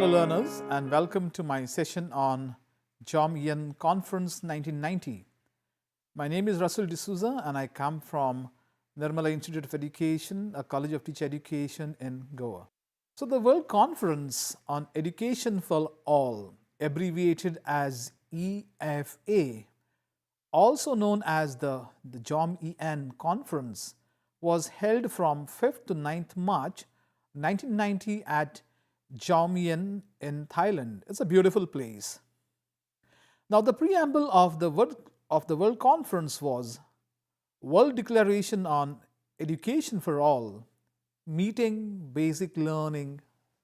Hello learners, and welcome to my session on Jomtien Conference 1990. My name is Russell D'Souza and I come from Nirmala Institute of Education, a college of teacher education in Goa. So the World Conference on Education for All, abbreviated as EFA, also known as the Jomtien Conference, was held from 5th to 9th March 1990 at Jomtien in Thailand. It's a beautiful place. Now, the preamble of the World Conference was World Declaration on Education for All, Meeting Basic Learning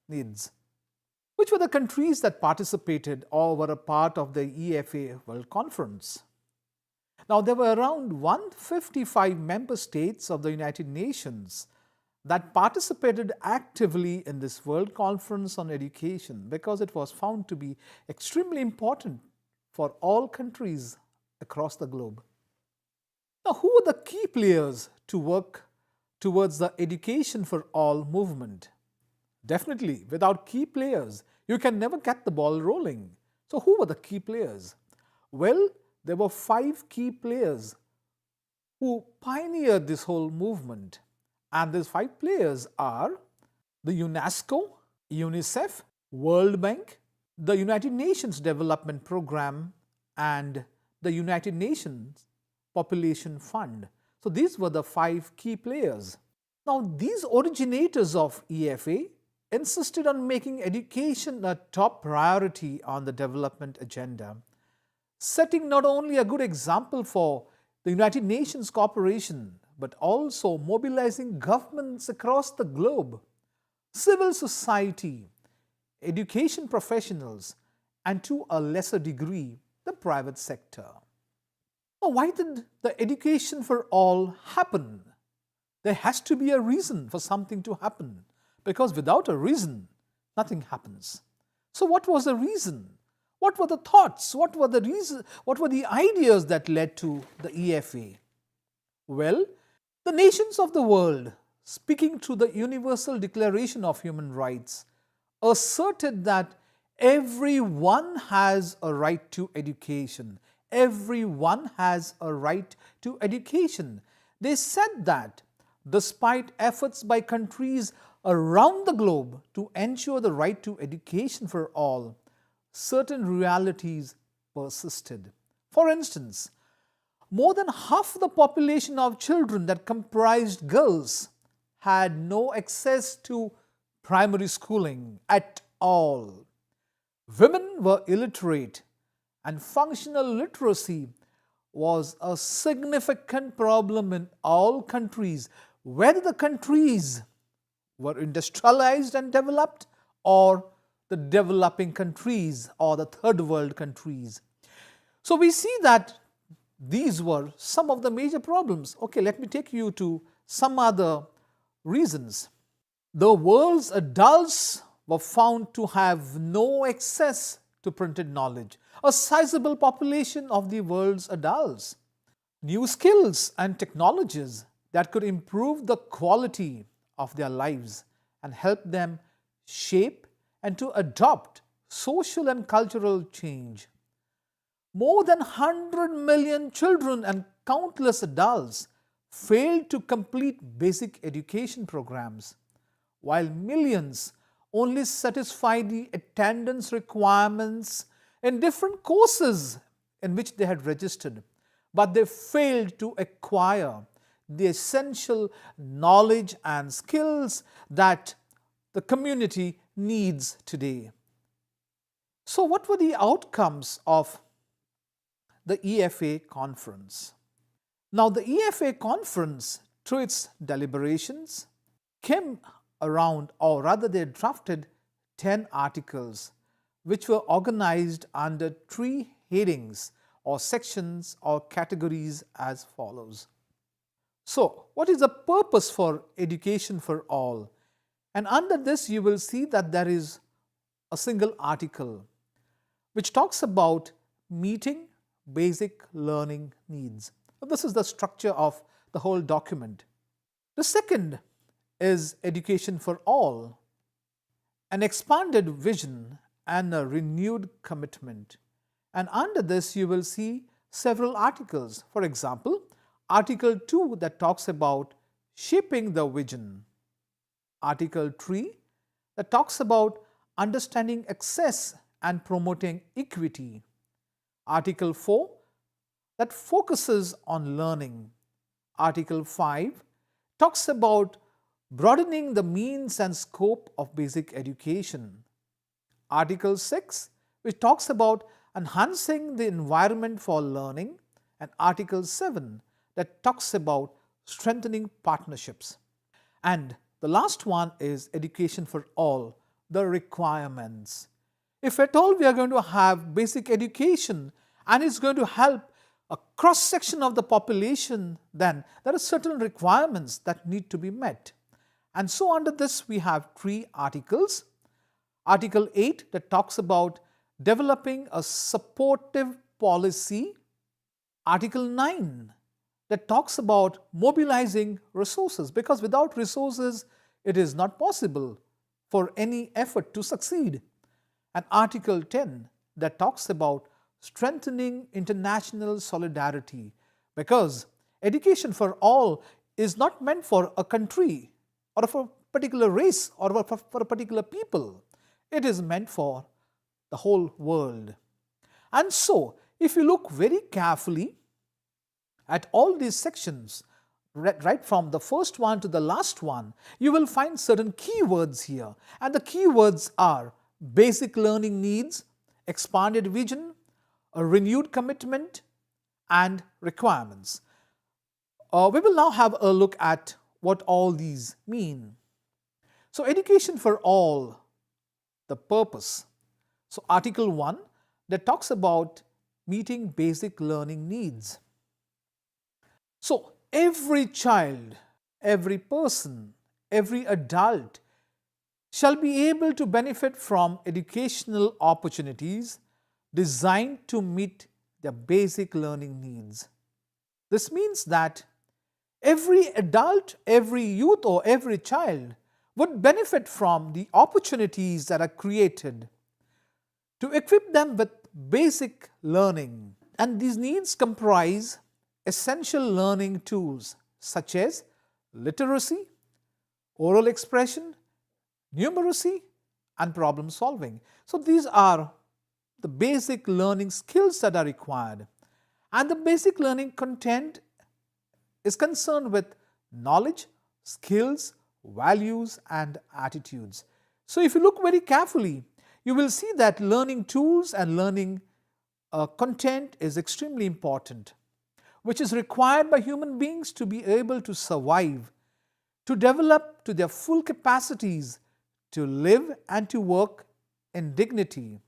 Needs. Which were the countries that participated or were a part of the EFA World Conference? Now, there were around 155 member states of the United Nations that participated actively in this World Conference on Education because it was found to be extremely important for all countries across the globe. Now, who were the key players to work towards the Education for All movement? Definitely, without key players, you can never get the ball rolling. So, who were the key players? Well, there were 5 key players who pioneered this whole movement. And these 5 players are the UNESCO, UNICEF, World Bank, the United Nations Development Program, and the United Nations Population Fund. So these were the 5 key players. Now, these originators of EFA insisted on making education a top priority on the development agenda, setting not only a good example for the United Nations cooperation, but also mobilizing governments across the globe, civil society, education professionals, and to a lesser degree, the private sector. Now, why did the Education for All happen? There has to be a reason for something to happen, because without a reason, nothing happens. So what was the reason? What were the thoughts? What were the ideas that led to the EFA? Well, the nations of the world, speaking through the Universal Declaration of Human Rights, asserted that everyone has a right to education. Everyone has a right to education. They said that despite efforts by countries around the globe to ensure the right to education for all, certain realities persisted. For instance, more than half the population of children that comprised girls had no access to primary schooling at all. Women were illiterate, and functional literacy was a significant problem in all countries, whether the countries were industrialized and developed or the developing countries or the third world countries. So we see that these were some of the major problems. Okay, let me take you to some other reasons. The world's adults were found to have no access to printed knowledge, a sizable population of the world's adults. New skills and technologies that could improve the quality of their lives and help them shape and to adopt social and cultural change. More than 100 million children and countless adults failed to complete basic education programs, while millions only satisfied the attendance requirements in different courses in which they had registered, but they failed to acquire the essential knowledge and skills that the community needs today. So what were the outcomes of the EFA conference? Now, the EFA conference, through its deliberations, came around, or rather they drafted 10 articles which were organized under 3 headings or sections or categories as follows. So, what is the purpose for Education for All? And under this you will see that there is a single article which talks about meeting basic learning needs. This is the structure of the whole document. The second is Education for All, an expanded vision and a renewed commitment. And under this you will see several articles. For example, Article 2 that talks about shaping the vision. Article 3 that talks about understanding access and promoting equity. Article 4 that focuses on learning. Article 5 talks about broadening the means and scope of basic education. Article 6, which talks about enhancing the environment for learning, and Article 7 that talks about strengthening partnerships. And the last one is education for all, the requirements. If at all we are going to have basic education and it's going to help a cross-section of the population, then there are certain requirements that need to be met. And so under this we have 3 articles. Article 8 that talks about developing a supportive policy. Article 9 that talks about mobilizing resources, because without resources it is not possible for any effort to succeed. And Article 10 that talks about strengthening international solidarity, because education for all is not meant for a country or for a particular race or for a particular people. It is meant for the whole world. And so, if you look very carefully at all these sections, right from the first one to the last one, you will find certain keywords here. And the keywords are basic learning needs, expanded vision, a renewed commitment, and requirements. We will now have a look at what all these mean. So, education for all, the purpose. So, Article 1 that talks about meeting basic learning needs. So, every child, every person, every adult shall be able to benefit from educational opportunities designed to meet their basic learning needs. This means that every adult, every youth or every child would benefit from the opportunities that are created to equip them with basic learning. And these needs comprise essential learning tools such as literacy, oral expression, numeracy, and problem solving. So these are the basic learning skills that are required. And the basic learning content is concerned with knowledge, skills, values, and attitudes. So if you look very carefully, you will see that learning tools and learning content is extremely important, which is required by human beings to be able to survive, to develop to their full capacities, to live and to work in dignity,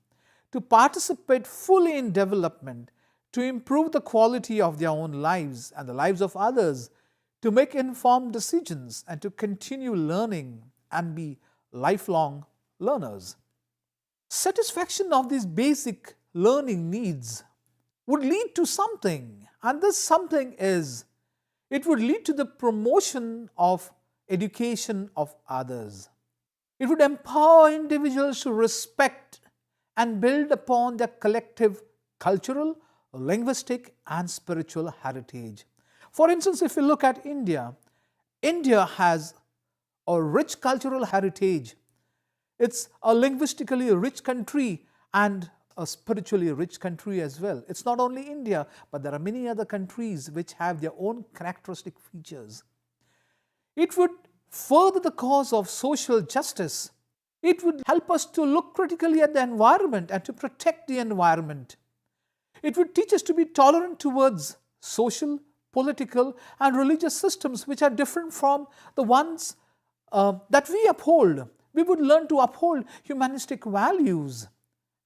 to participate fully in development, to improve the quality of their own lives and the lives of others, to make informed decisions, and to continue learning and be lifelong learners. Satisfaction of these basic learning needs would lead to something, and this something is, it would lead to the promotion of education of others. It would empower individuals to respect and build upon their collective cultural, linguistic, and spiritual heritage. For instance, if you look at India, India has a rich cultural heritage. It's a linguistically rich country and a spiritually rich country as well. It's not only India, but there are many other countries which have their own characteristic features. It would further the cause of social justice. It would help us to look critically at the environment and to protect the environment. It would teach us to be tolerant towards social, political, and religious systems which are different from the ones that we uphold. We would learn to uphold humanistic values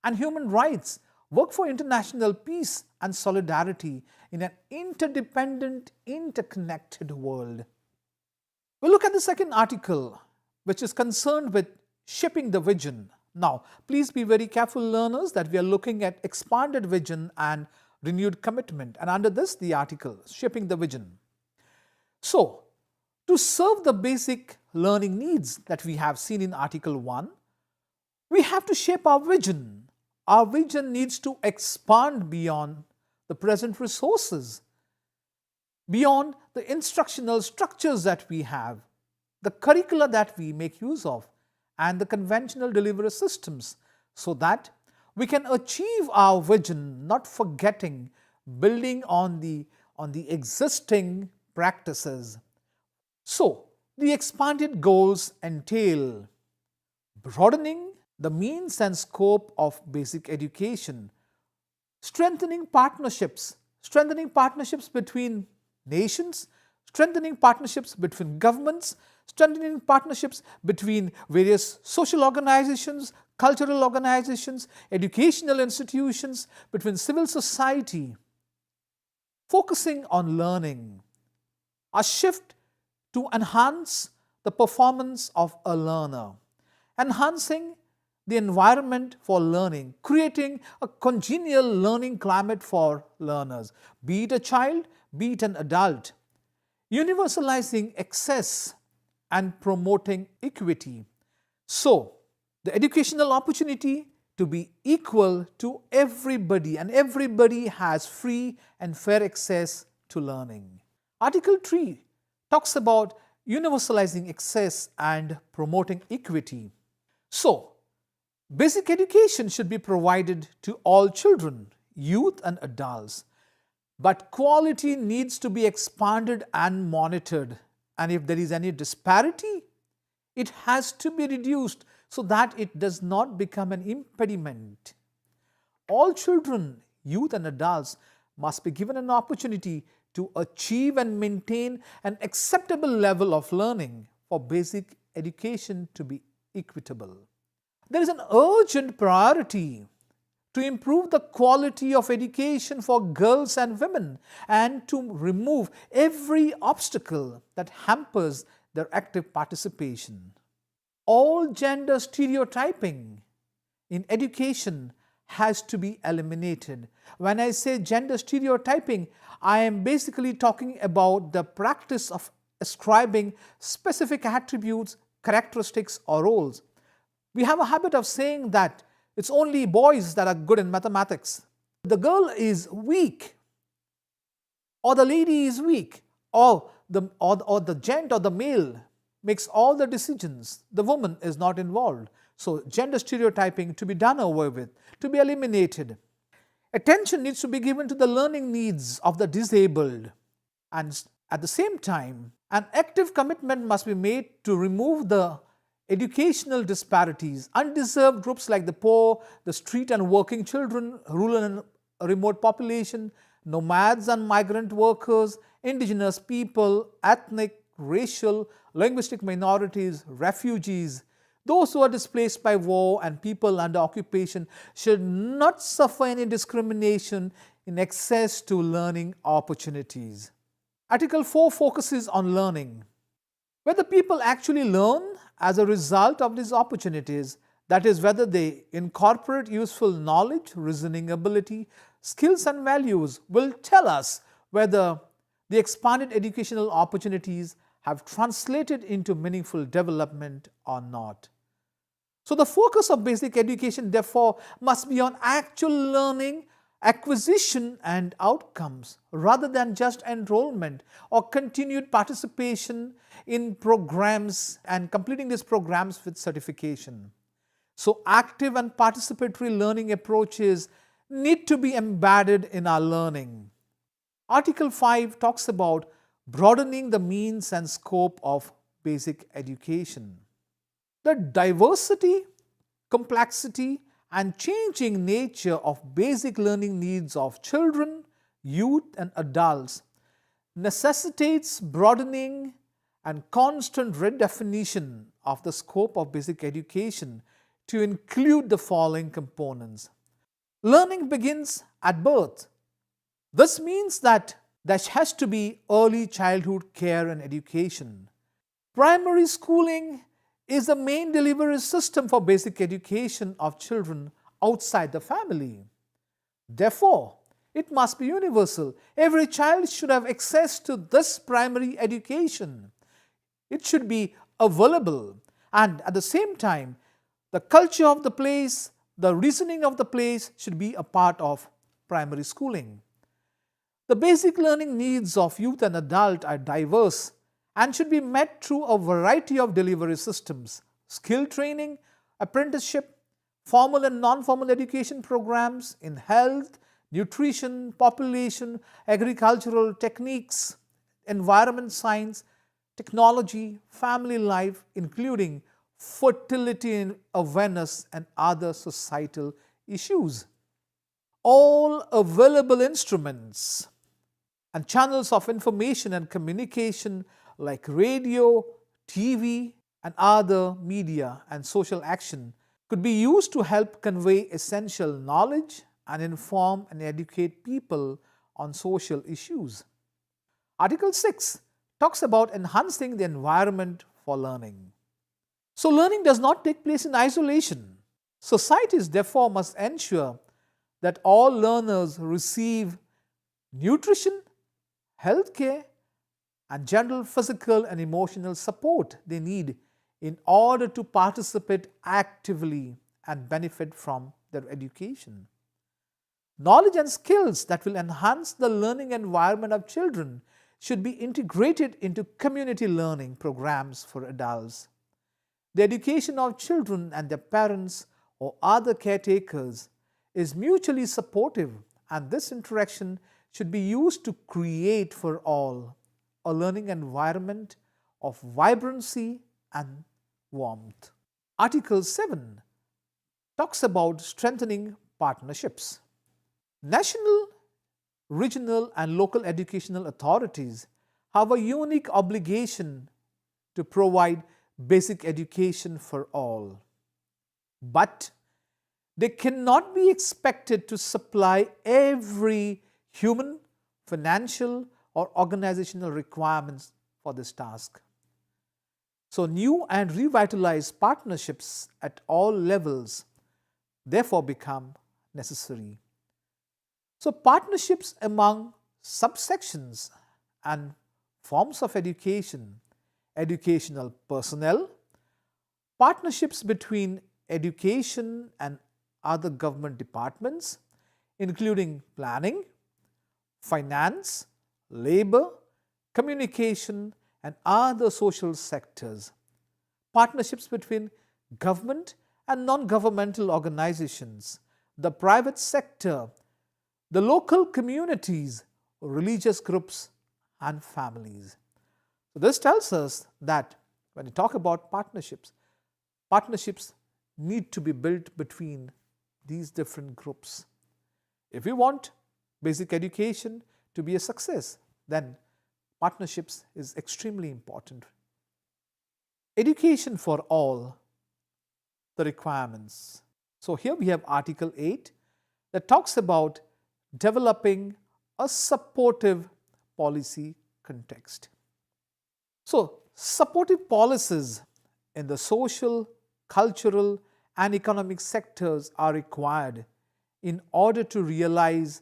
and human rights, work for international peace and solidarity in an interdependent, interconnected world. We'll look at the second article, which is concerned with shaping the vision. Now, please be very careful, learners, that we are looking at expanded vision and renewed commitment. And under this, the article, shaping the vision. So, to serve the basic learning needs that we have seen in Article 1, We have to shape our vision. Our vision needs to expand beyond the present resources, beyond the instructional structures that we have, the curricula that we make use of, and the conventional delivery systems, so that we can achieve our vision, not forgetting building on the existing practices. So, the expanded goals entail broadening the means and scope of basic education, strengthening partnerships between nations, strengthening partnerships between governments, strengthening partnerships between various social organizations, cultural organizations, educational institutions, between civil society, focusing on learning, a shift to enhance the performance of a learner, enhancing the environment for learning, creating a congenial learning climate for learners, be it a child, be it an adult, universalizing access and promoting equity. So, the educational opportunity to be equal to everybody, and everybody has free and fair access to learning. Article 3 talks about universalizing access and promoting equity. So, basic education should be provided to all children, youth and adults, but quality needs to be expanded and monitored, and if there is any disparity, it has to be reduced so that it does not become an impediment. All children, youth and adults must be given an opportunity to achieve and maintain an acceptable level of learning for basic education to be equitable. There is an urgent priority to improve the quality of education for girls and women and to remove every obstacle that hampers their active participation. All gender stereotyping in education has to be eliminated. When I say gender stereotyping, I am basically talking about the practice of ascribing specific attributes, characteristics, or roles. We have a habit of saying that it's only boys that are good in mathematics. The girl is weak, or the lady is weak, or the gent or the male makes all the decisions. The woman is not involved. So, gender stereotyping to be done away with, to be eliminated. Attention needs to be given to the learning needs of the disabled, and at the same time, an active commitment must be made to remove the educational disparities. Undeserved groups like the poor, the street and working children, rural and remote population, nomads and migrant workers, indigenous people, ethnic, racial, linguistic minorities, refugees, those who are displaced by war and people under occupation should not suffer any discrimination in access to learning opportunities. Article 4 focuses on learning. Whether people actually learn as a result of these opportunities, that is, whether they incorporate useful knowledge, reasoning ability, skills and values, will tell us whether the expanded educational opportunities have translated into meaningful development or not. So, the focus of basic education, therefore, must be on actual learning, acquisition and outcomes, rather than just enrollment or continued participation in programs and completing these programs with certification. So, active and participatory learning approaches need to be embedded in our learning. Article 5 talks about broadening the means and scope of basic education. The diversity, complexity, and changing nature of basic learning needs of children, youth, and adults necessitates broadening and constant redefinition of the scope of basic education to include the following components. Learning begins at birth. This means that there has to be early childhood care and education. Primary schooling is the main delivery system for basic education of children outside the family. Therefore, it must be universal. Every child should have access to this primary education. It should be available, and at the same time, The culture of the place, the reasoning of the place should be a part of primary schooling. The basic learning needs of youth and adult are diverse and should be met through a variety of delivery systems: skill training, apprenticeship, formal and non-formal education programs in health, nutrition, population, agricultural techniques, environment science, technology, family life, including fertility and awareness and other societal issues. All available instruments and channels of information and communication like radio, TV, and other media and social action could be used to help convey essential knowledge and inform and educate people on social issues. Article 6 talks about enhancing the environment for learning. So, learning does not take place in isolation. Societies therefore must ensure that all learners receive nutrition, healthcare, and general physical and emotional support they need in order to participate actively and benefit from their education. Knowledge and skills that will enhance the learning environment of children should be integrated into community learning programs for adults. The education of children and their parents or other caretakers is mutually supportive, and this interaction should be used to create for all a learning environment of vibrancy and warmth. Article 7 talks about strengthening partnerships. National, regional, and local educational authorities have a unique obligation to provide basic education for all. But they cannot be expected to supply every human, financial, or organizational requirements for this task. So, new and revitalized partnerships at all levels therefore become necessary. So, partnerships among subsections and forms of education, educational personnel, partnerships between education and other government departments, including planning, finance, labor, communication, and other social sectors, partnerships between government and non-governmental organizations, the private sector, the local communities, religious groups, and families. So this tells us that when we talk about partnerships, partnerships need to be built between these different groups. If we want basic education to be a success, then partnerships is extremely important. Education for all, the requirements. So here we have Article 8 that talks about developing a supportive policy context. So, supportive policies in the social, cultural, and economic sectors are required in order to realize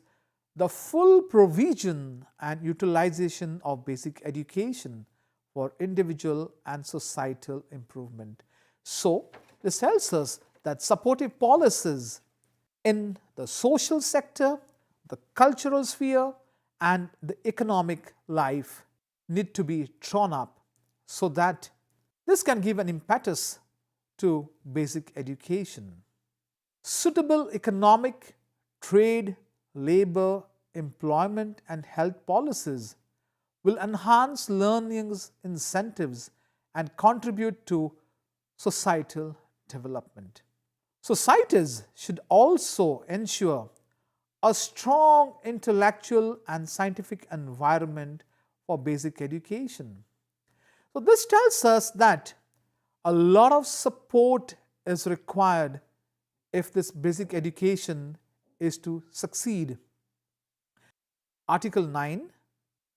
the full provision and utilization of basic education for individual and societal improvement. So, this tells us that supportive policies in the social sector, the cultural sphere, and the economic life need to be drawn up so that this can give an impetus to basic education. Suitable economic, trade, labor, employment, and health policies will enhance learning's incentives and contribute to societal development. Societies should also ensure a strong intellectual and scientific environment for basic education. So this tells us that a lot of support is required if this basic education is to succeed. Article 9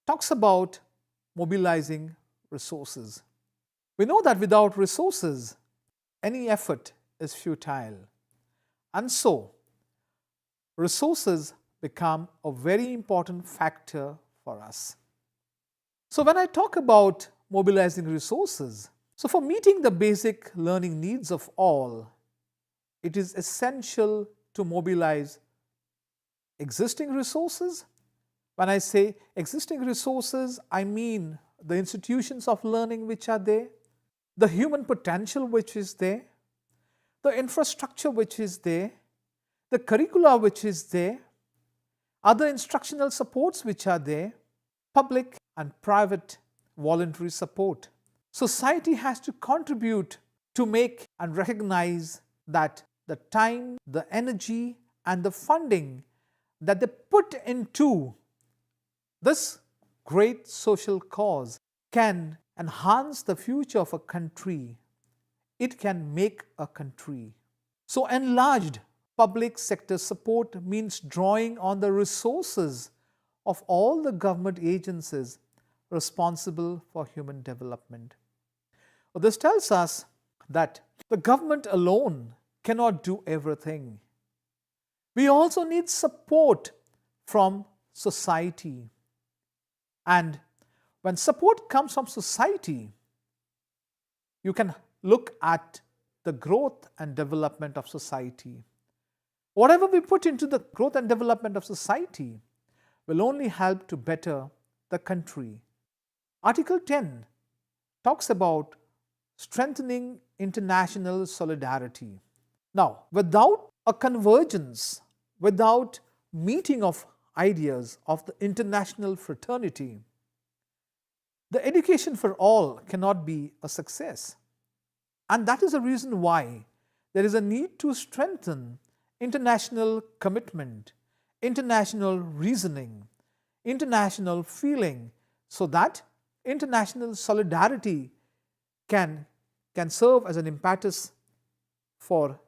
talks about mobilizing resources. We know that without resources, any effort is futile. And so, resources become a very important factor for us. So when I talk about mobilizing resources, so for meeting the basic learning needs of all, it is essential to mobilize existing resources. When I say existing resources, I mean the institutions of learning which are there, the human potential which is there, the infrastructure which is there, the curricula which is there, other instructional supports which are there, public and private voluntary support. Society has to contribute to make and recognize that the time, the energy, and the funding that they put into this great social cause can enhance the future of a country. It can make a country. So enlarged public sector support means drawing on the resources of all the government agencies responsible for human development. This tells us that the government alone cannot do everything. We also need support from society. And when support comes from society, you can look at the growth and development of society. Whatever we put into the growth and development of society will only help to better the country. Article 10 talks about strengthening international solidarity. Now, without a convergence, without meeting of ideas of the international fraternity, the education for all cannot be a success. And that is the reason why there is a need to strengthen international commitment, international reasoning, international feeling, so that international solidarity can serve as an impetus for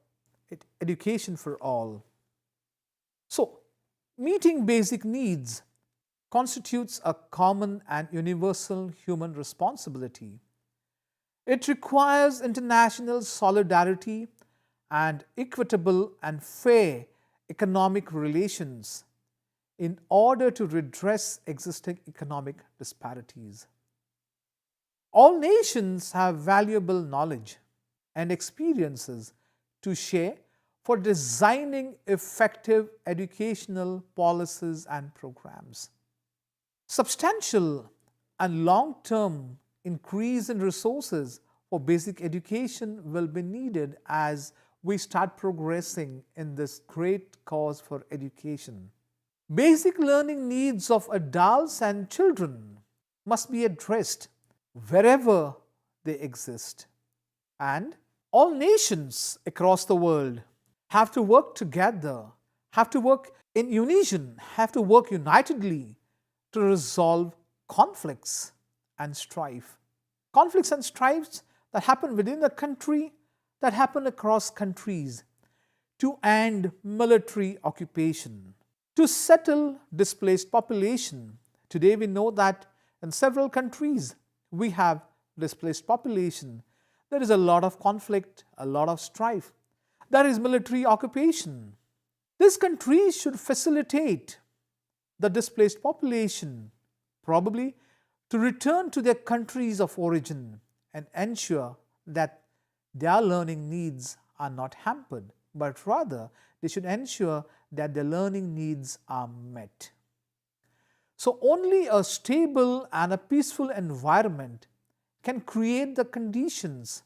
education for all. So, meeting basic needs constitutes a common and universal human responsibility. It requires international solidarity and equitable and fair economic relations in order to redress existing economic disparities. All nations have valuable knowledge and experiences to share for designing effective educational policies and programs. Substantial and long-term increase in resources for basic education will be needed as we start progressing in this great cause for education. Basic learning needs of adults and children must be addressed wherever they exist. And all nations across the world have to work together, have to work in unison, have to work unitedly to resolve conflicts and strife. Conflicts and strifes that happen within a country, that happen across countries, to end military occupation, to settle displaced population. Today we know that in several countries we have displaced population. There is a lot of conflict, a lot of strife. There is military occupation. These countries should facilitate the displaced population, probably to return to their countries of origin and ensure that their learning needs are not hampered, but rather they should ensure that their learning needs are met. So only a stable and a peaceful environment can create the conditions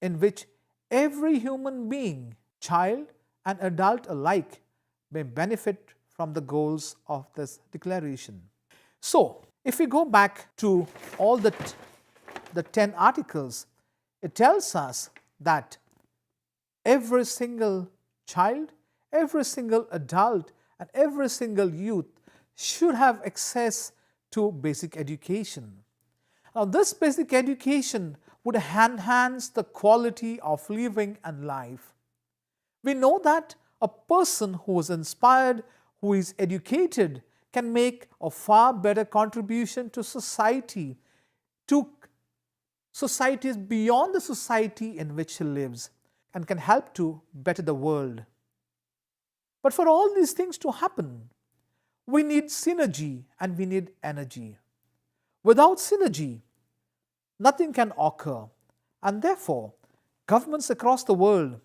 in which every human being, child and adult alike, may benefit from the goals of this declaration. So, if we go back to all the 10 articles, it tells us that every single child, every single adult, and every single youth should have access to basic education. Now, this basic education would enhance the quality of living and life. We know that a person who is inspired, who is educated, can make a far better contribution to society, to societies beyond the society in which he lives, and can help to better the world. But for all these things to happen, we need synergy and we need energy. Without synergy, nothing can occur, and therefore governments across the world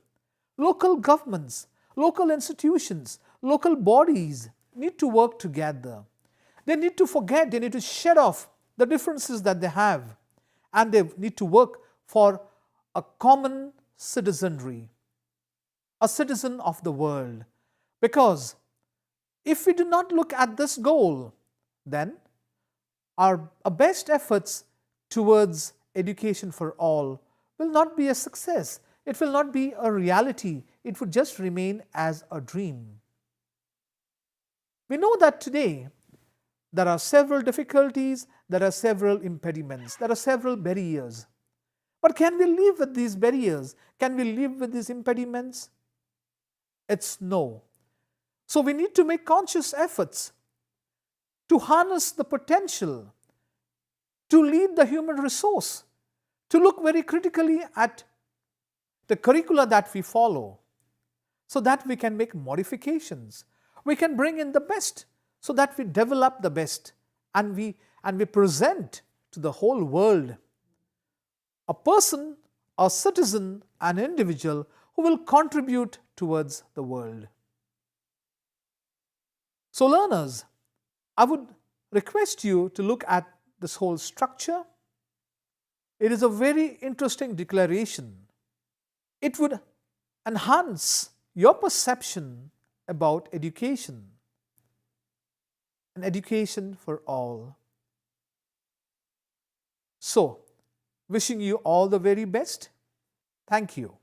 Local governments, local institutions, local bodies need to work together. They need to forget, they need to shed off the differences that they have, and they need to work for a common citizenry, a citizen of the world. Because if we do not look at this goal, then our best efforts towards education for all will not be a success. It will not be a reality. It would just remain as a dream. We know that today there are several difficulties, there are several impediments, there are several barriers. But can we live with these barriers? Can we live with these impediments? It's no. So we need to make conscious efforts to harness the potential, to lead the human resource, to look very critically at the curricula that we follow, so that we can make modifications. We can bring in the best, so that we develop the best, and we present to the whole world a person, a citizen, an individual who will contribute towards the world. So learners, I would request you to look at this whole structure. It is a very interesting declaration. It would enhance your perception about education, and education for all. So, wishing you all the very best. Thank you.